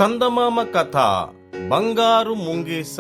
చందమామ కథ. బంగారు ముంగీస.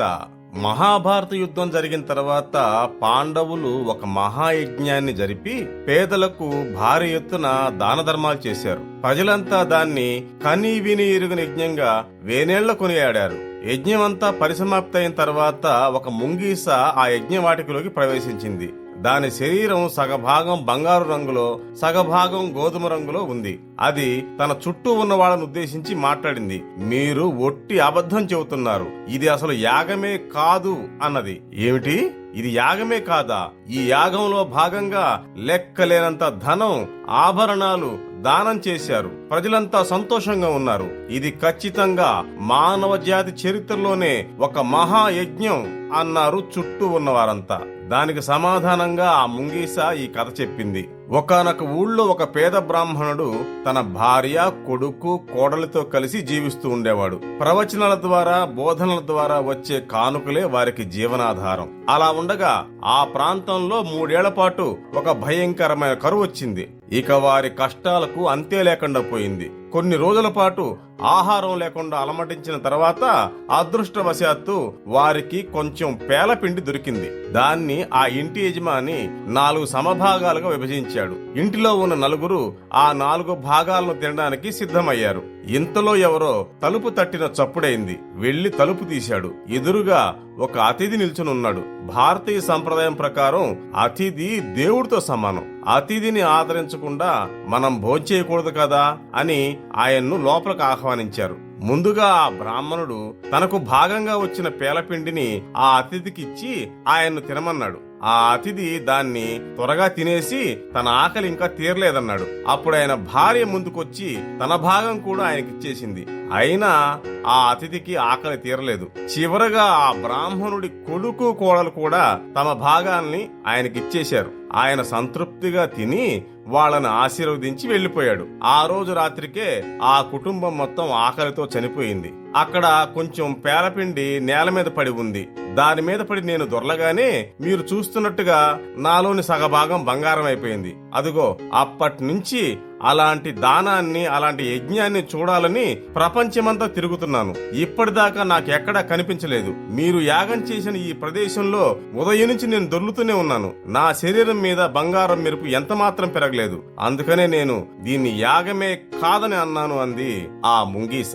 మహాభారత యుద్ధం జరిగిన తర్వాత పాండవులు ఒక మహాయజ్ఞాన్ని జరిపి పేదలకు భారీ ఎత్తున దాన ధర్మాలు చేశారు. ప్రజలంతా దాన్ని కని విని ఎరుగని యజ్ఞంగా వేనేళ్ల కొనియాడారు. యజ్ఞం అంతా పరిసమాప్తి అయిన తర్వాత ఒక ముంగీస ఆ యజ్ఞవాటికలోకి ప్రవేశించింది. దాని శరీరం సగభాగం బంగారు రంగులో, సగభాగం గోధుమ రంగులో ఉంది. అది తన చుట్టూ ఉన్న వాళ్ళను ఉద్దేశించి మాట్లాడింది. మీరు ఒట్టి అబద్ధం చెబుతున్నారు, ఇది అసలు యాగమే కాదు అన్నది. ఏమిటి, ఇది యాగమే కాదా? ఈ యాగంలో భాగంగా లెక్కలేనంత ధనం, ఆభరణాలు దానం చేశారు. ప్రజలంతా సంతోషంగా ఉన్నారు. ఇది ఖచ్చితంగా మానవ జాతి చరిత్రలోనే ఒక మహాయజ్ఞం అన్నారు చుట్టూ ఉన్నవారంతా. దానికి సమాధానంగా ఆ ముంగీస ఈ కథ చెప్పింది. ఒకానొక ఊళ్ళో ఒక పేద బ్రాహ్మణుడు తన భార్య, కొడుకు, కోడలితో కలిసి జీవిస్తూ ఉండేవాడు. ప్రవచనాల ద్వారా, బోధనల ద్వారా వచ్చే కానుకలే వారికి జీవనాధారం. అలా ఉండగా ఆ ప్రాంతంలో 3 ఏళ్ల పాటు ఒక భయంకరమైన కరువు వచ్చింది. ఇక వారి కష్టాలకు అంతే లేకుండా పోయింది. కొన్ని రోజుల పాటు ఆహారం లేకుండా అలమటించిన తర్వాత అదృష్టవశాత్తు వారికి కొంచెం పేలపిండి దొరికింది. దాన్ని ఆ ఇంటి యజమాని 4 సమభాగాలుగా విభజించాడు. ఇంటిలో ఉన్న నలుగురు ఆ 4 భాగాలను తినడానికి సిద్ధమయ్యారు. ఇంతలో ఎవరో తలుపు తట్టిన చప్పుడైంది. వెళ్లి తలుపు తీశాడు. ఎదురుగా ఒక అతిథి నిల్చునున్నాడు. భారతీయ సంప్రదాయం ప్రకారం అతిథి దేవుడితో సమానం. అతిథిని ఆదరించకుండా మనం భోంచేయకూడదు కదా అని ఆయన్ను లోపలికి ఆహ్వానించారు. ముందుగా ఆ బ్రాహ్మణుడు తనకు భాగంగా వచ్చిన పేలపిండిని ఆ అతిథికిచ్చి ఆయన్ను తినమన్నాడు. ఆ అతిథి దాన్ని త్వరగా తినేసి తన ఆకలి ఇంకా తీరలేదన్నాడు. అప్పుడు ఆయన భార్య ముందుకొచ్చి తన భాగం కూడా ఆయనకిచ్చేసింది. అయినా ఆ అతిథికి ఆకలి తీరలేదు. చివరగా ఆ బ్రాహ్మణుడి కొడుకు, కోడలు కూడా తమ భాగాల్ని ఆయనకిచ్చేశారు. ఆయన సంతృప్తిగా తిని వాళ్ళని ఆశీర్వదించి వెళ్లిపోయాడు. ఆ రోజు రాత్రికే ఆ కుటుంబం మొత్తం ఆకలితో చనిపోయింది. అక్కడ కొంచెం పేలపిండి నేల మీద పడి ఉంది. దాని మీద పడి నేను దొరలగానే మీరు చూస్తున్నట్టుగా నాలోని సగభాగం బంగారం అయిపోయింది. అదిగో అప్పటి నుంచి అలాంటి దానాన్ని, అలాంటి యజ్ఞాన్ని చూడాలని ప్రపంచమంతా తిరుగుతున్నాను. ఇప్పటిదాకా నాకెక్కడా కనిపించలేదు. మీరు యాగం చేసిన ఈ ప్రదేశంలో ఉదయం నుంచి నేను దొర్లుతూనే ఉన్నాను. నా శరీరం మీద బంగారం మెరుపు ఎంత మాత్రం పెరగలేదు. అందుకనే నేను దీన్ని యాగమే కాదని అన్నాను అంది ఆ ముంగీస.